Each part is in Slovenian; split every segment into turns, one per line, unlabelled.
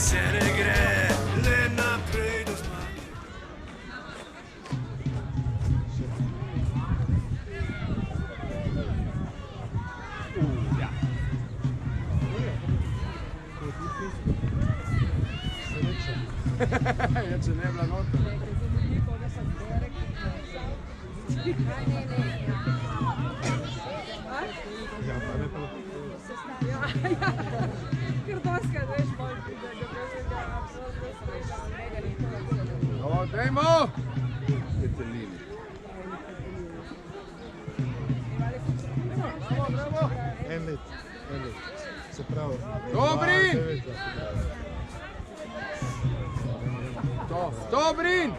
se ne gre le naprej do zmage.
Ja, če ne je bila nota. Ja, pa ne to.
Ker doskrat veš, bolj pride, da absolutno sreča.
No, dajmo! Petelini. En let. Se pravi. Dobrin! Dobrin!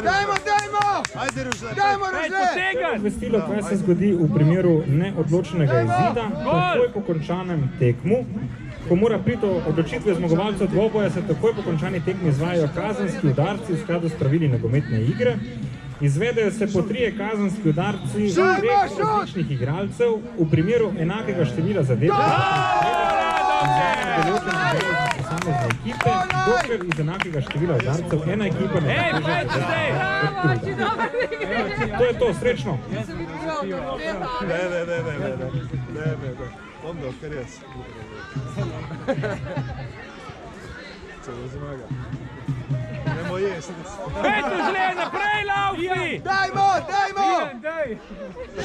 Dajmo! Ajde, Rožle! Dajmo, Rožle!
Obvestilo, kaj se zgodi v primeru neodločenega izida, takoj po končanem tekmu. Ko mora priti do odločitve zmagovalcev dvoboja, se takoj po končani tekmi izvajajo kazenski udarci v skladu s pravili nogometne igre. Izvedejo se po 3 kazenski udarci 3 različnih igralcev v primeru enakega števila zadetkov. Posamezne ekipe, dokler iz enakega števila udarcev ena ekipa ne doseže druge. To je to, srečno!
Ne. Onda, kar jaz. Celo zmaga. Nemo jesti.
Petu žle, naprej, laufi!
Dajmo!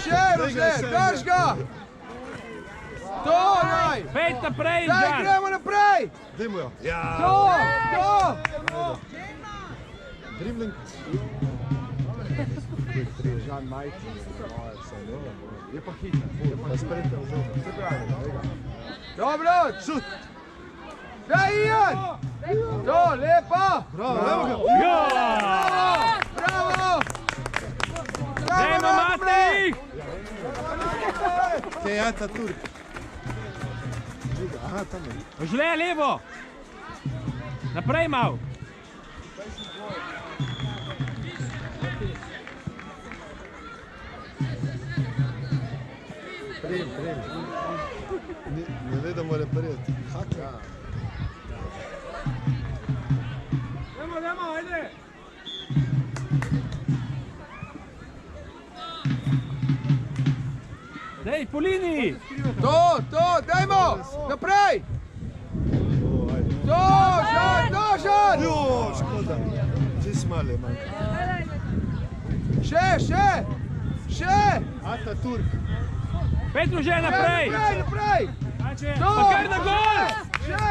Še, Rožle, drž ga! To, daj!
Pet naprej,
Daj,
Žan!
gremo naprej! Dajmo jo. To! Dribling. Žan majci. Je pa hitno. Pa sprejte v žogo. Se pravi, dobro, šut! Daj, Ian! To, lepo! Bravo!
Dajmo, Matej!
Kje je ta Turk? Aha, tam je.
Žle, levo! Naprej mal!
Prijem. Ne ve, da mora prijeti. Haka.
Dajmo, ajde! Dej, po liniji!
To, dajmo! Naprej! To, Žan! Jo, škoda. Če si male, manjka. Še! Ata Turk.
Petru že naprej!
Naprej! To!
Pa kar na gol!
Še!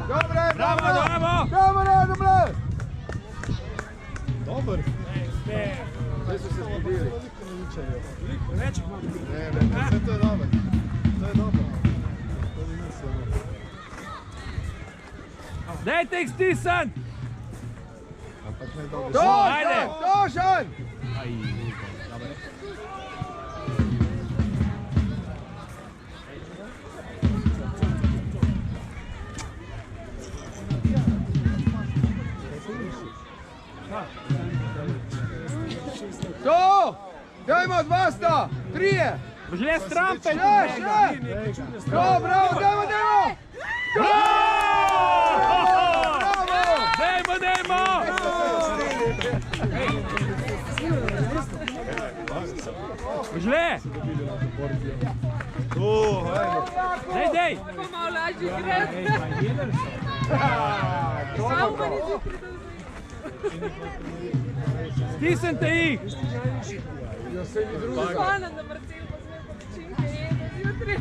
Dobre,
Bravo!
Dobar. Zdaj so se zbudili. Ne, to je dobro.
Dajte jih stisniti!
Ampak ne dobro. To, Žan! To! Dajmo 200! 3!
Žle strampe!
Še! Bravo! Dajmo!
Dajmo! Žle! Dej!
Pa malo lažje gre. Samo pa ne zjutraj.
Stisnite jih!
Zvonem na Marcel, pa sme počinke jede zjutraj.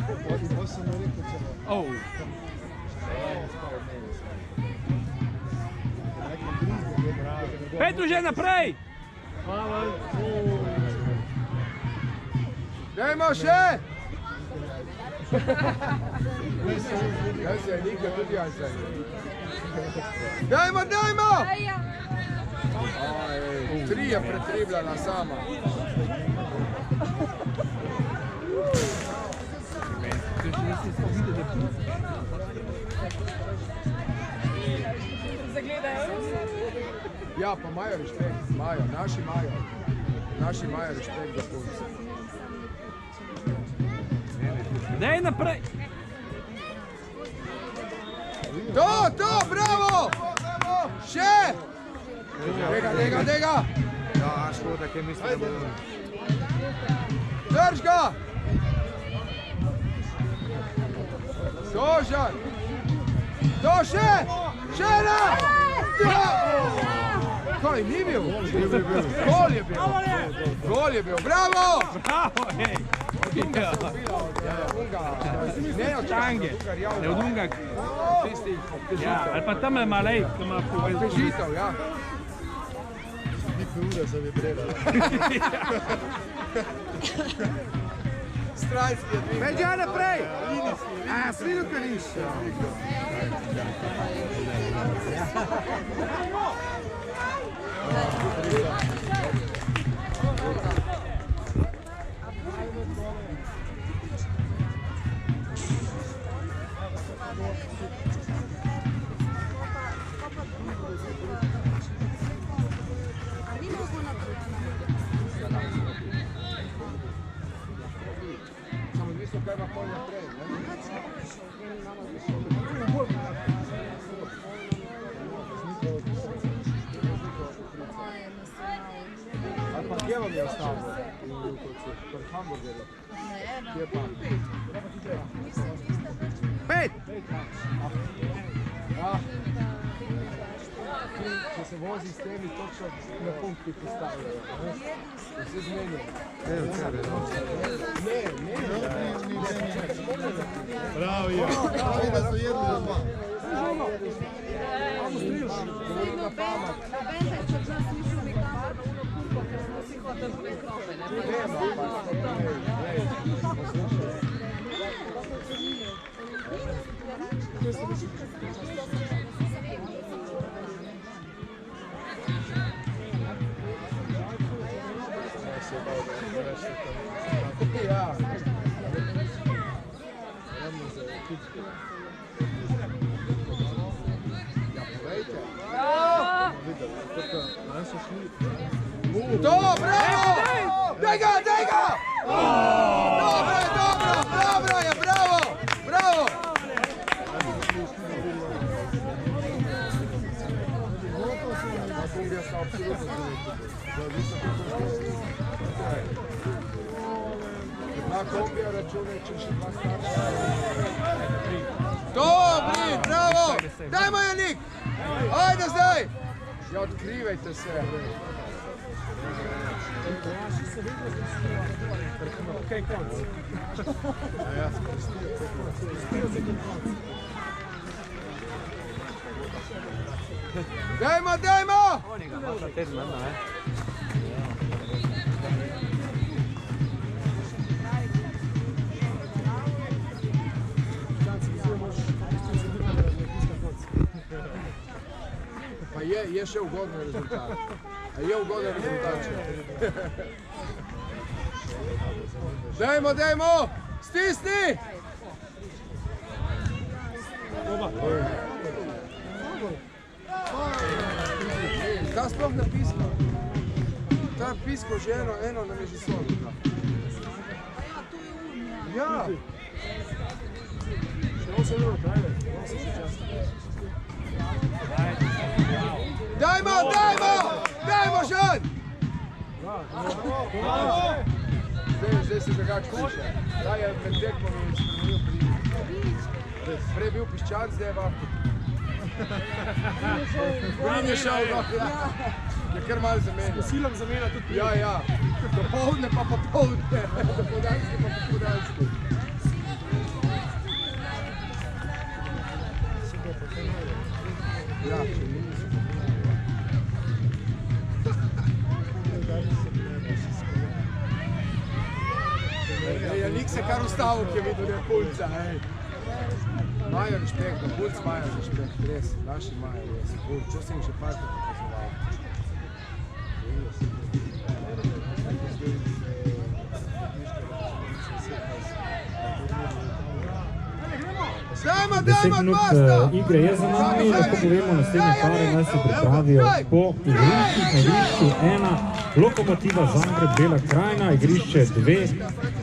Petru že naprej!
Dajmo še! Jaz se je nikaj tudi jaz se je. Dajmo! Tri je pretribljala sama. Ja, pa imajo respekt, naši imajo respekt za punce.
Dej naprej!
To, bravo! Še! Tega!
Ja, škoda, kaj mislim, da bodo.
Drž ga! Dožan! To še! Še ne! Kaj, ni bil? Gol je bil! Gol je bil, bravo!
Bravo, hej!
Ne od
Čange, ne od unga. Ja, ali pa tam je malej, ki ima povezal.
Težitev, ja.
Ura se vibrira. Strajski je dvig.
Veđa naprej! A, svidu ka niš. Samo odvisno kaj ima pol naprej, ne? Ali pa kje vam je ostalo? Kod hamburgerja? Kje pa? 5! Ja. Če se vozi s temi, točno na punkti postavljajo. Vse zmenjajo.
Bravo, ja. Pravi, da so jedli za dva.
Ja. To, bravo! Daj ga! Dobro je, bravo! Na kombija račune, če še dva starša. Dobri, bravo! Dajmo, Janik! Ajde zdaj! Ja, odkrivajte se.
Kaj konc?
Dajmo! Pa je še ugoden rezultat. A je ugoden rezultat še. Dajmo! Stisni! Ta sploh ne piska. Ta pisko že eno nam je že solno. Ja. Dajmo, Žan! Zdaj se drugače piše. Ta je med tekmom in spremenil prijem. Prej je bil piščan, zdaj je vapno. Prijem je šel, je kar malo zamenil.
S silom zamenja tudi prijem.
Ja. Dopoldne pa popoldne. Dopoldanski pa popoldanski. Ja, če ni. Janik se kar ustavil, ki je videl, da je punca. Imajo respekt, da punc imajo respekt, res, naši imajo res. Če sem še parkrat pokazoval.
10 minut igre je za nami, lahko povemo, naslednje pare nas se pripravijo po igriščih. Na igrišču 1 Lokomotiva Zagreb Bela Krajina, igrišče 2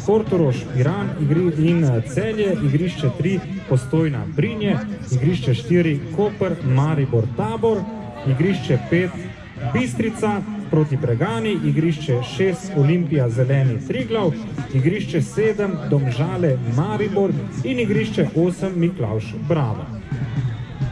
Portorož Piran in Celje, igrišče 3 Postojna Brinje, igrišče 4 Koper Maribor Tabor, igrišče 5 Bistrica proti Bregani, igrišče 6 Olimpija Zeleni Triglav, igrišče 7 Domžale Maribor in igrišče 8 Miklavž Bravo.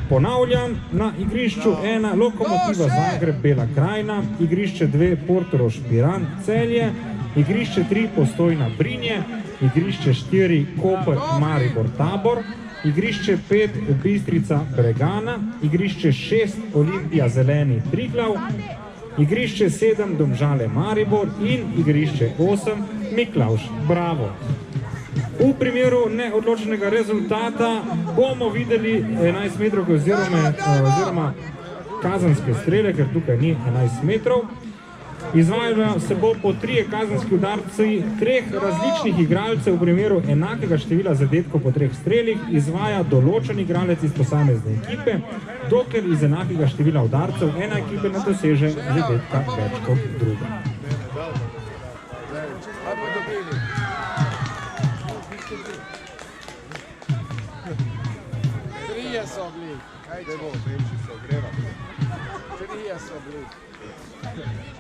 Ponavljam, na igrišču 1 Lokomotiva Zagreb Bela Krajina, igrišče 2 Portorož Piran Celje, igrišče 3 Postojna Brinje, igrišče 4 Koper Maribor Tabor, igrišče 5 Bistrica Bregana, igrišče 6 Olimpija Zeleni Triglav, igrišče 7 Domžale Maribor in igrišče 8 Miklavž Bravo. V primeru neodločenega rezultata bomo videli 11 metrovke oziroma kazenske strele, ker tukaj ni 11 metrov. Izvajajo se bo po 3 kazenski udarci 3 različnih igralcev v primeru enakega števila zadetkov po 3 strelih. Izvaja določen igralec iz posamezne ekipe, dokler iz enakega števila udarcev ena ekipa ne doseže zadetka več kot druga.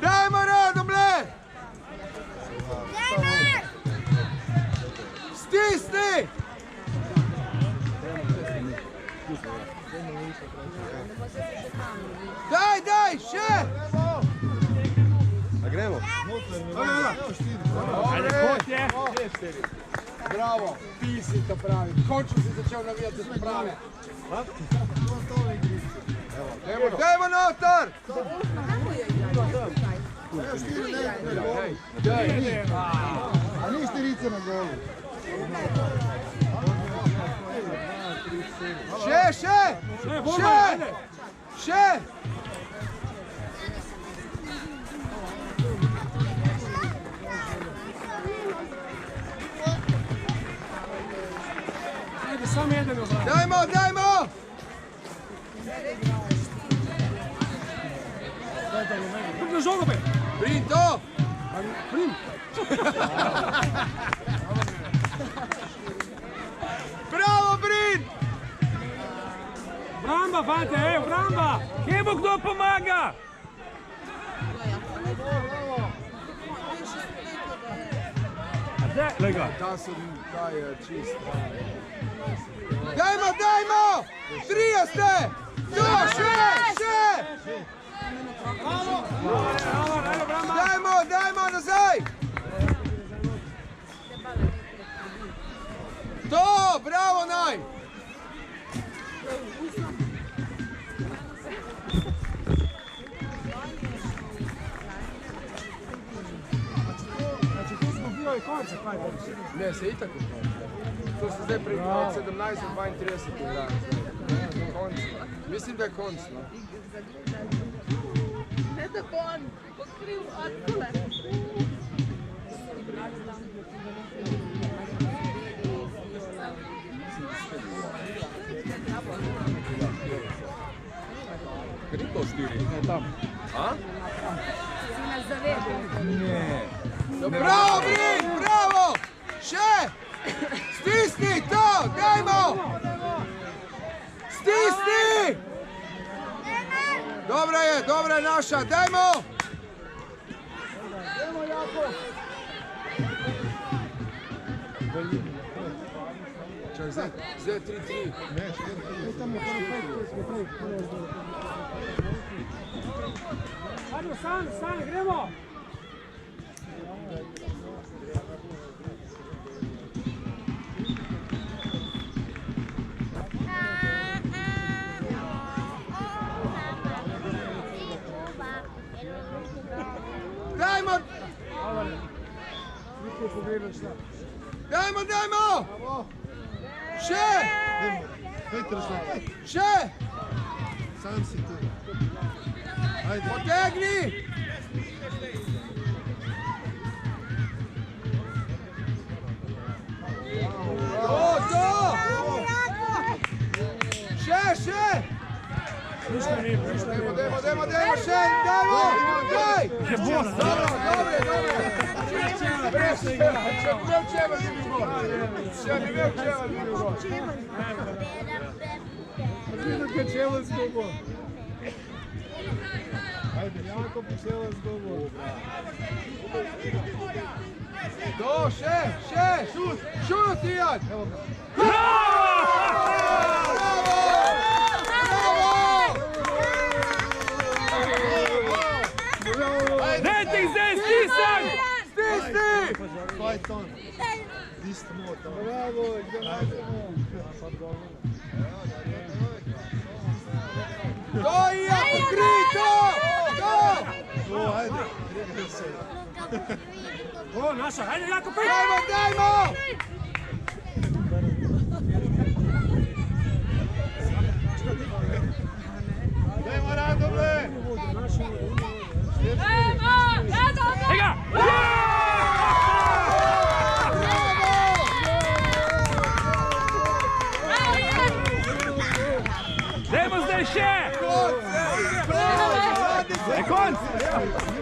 Dajmo Radomlje! Stisni! Daj, še!
A gremo?
Ajde, kot je?
Bravo, ti si to pravi. Končno si začel navijati za prave. Dajmo noter!
A ni štirice na golu.
Še!
Ajde, samo jedan obrani.
Dajmo!
Prvi žogo be!
Brin to!
Prim!
Bravo, Brin!
Bramba, fante, bramba! Kje bo kdo pomaga? A zdaj, lega.
Ta je čist. Dajmo! 3 ste! To, še! Dajmo nazaj! To, bravo naj! Ne, se itak ukončilo. To se zdaj preko 17 do 32 igra. Mislim, da je konc, no.
Ne da bo on pokril odkole.
Kaj ni to 4? Ne, tam. A?
Si nas zavedel.
Bravo, Brin, bravo! Še! Stisni to, dajmo! Stisni! Dobra je naša, dajmo! Čak, zdaj 3-3.
Ajde, san, gremo!
Dajmo! Še! Še!
Sam si tu. Ajde.
Potegni! To! Dajmo, še, dajmo, daj! Dobro, dobre. Če bi imel Čevelj, bi bil gol. Če bi imel Čevelj, bi bil gol.
Vidim, kaj Čevelj zgubo. Ajde, jako po Čevelj zgubo.
Do, še, šut, Ijan!
Dajte ih zdaj, stisak!
Stisni!
Kaj ton? Dismo ton. Bravo, ajde.
Do, Ijan, pokri to! Do!
O, ajde. Trigaj se.
O, naša, ajde, jako pet!
Dajmo!
Dajmo Radoble!
Ega! Dajmo zdaj še!
Konc!
Je konc!